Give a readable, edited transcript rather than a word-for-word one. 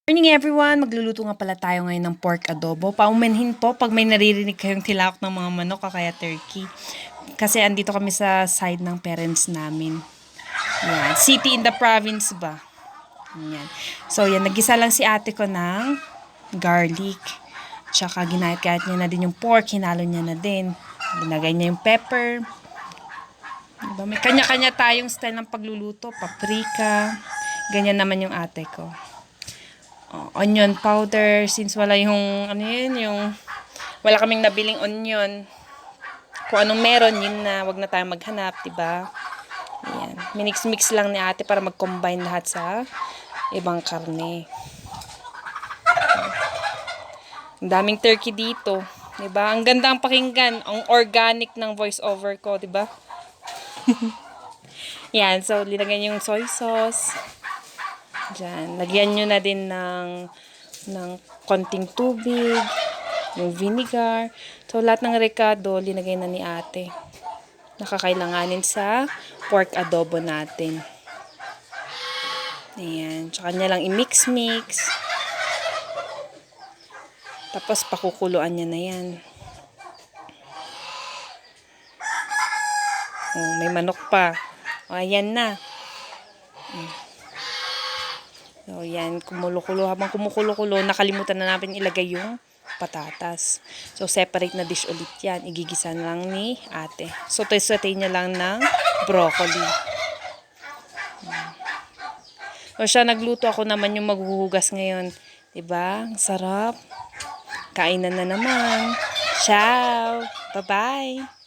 Morning everyone! Magluluto nga pala tayo ngayon ng pork adobo. Paumanhin po pag may naririnig kayong tilawak ng mga manok o kaya turkey. Kasi andito kami sa side ng parents namin. Yan. City in the province ba? Yan. So yan, nagisa lang si ate ko ng garlic. Tsaka ginayat-gayat niya na din yung pork, hinalo niya na din. Ginagay niya yung pepper. Diba? May kanya-kanya tayong style ng pagluluto. Paprika. Ganyan naman yung ate ko. Onion powder, since wala yung wala kaming nabiling onion, kung anong meron yun na, wag na tayong maghanap, diba? Ayan, minix-mix lang ni ate para mag-combine lahat sa ibang karne. Ang daming turkey dito, diba? Ang gandang pakinggan, ang organic ng voice over ko, diba? Yan, so linagyan yung soy sauce. Diyan, lagyan nyo na din ng konting tubig, yung vinegar. So, lahat ng rekado, linagay na ni ate. Nakakailanganin sa pork adobo natin. Ayan, tsaka niya lang i-mix-mix. Tapos, pakukuluan niya na yan. Oh, may manok pa. O, ayan na. So, yan, kumulo-kulo. Habang kumukulo-kulo, nakalimutan na natin ilagay yung patatas. So, separate na dish ulit yan. Igigisa lang ni ate. So, sote niya lang ng broccoli. So, siya nagluto, ako naman yung maghuhugas ngayon. Diba? Ang sarap. Kainan na naman. Ciao! Bye-bye!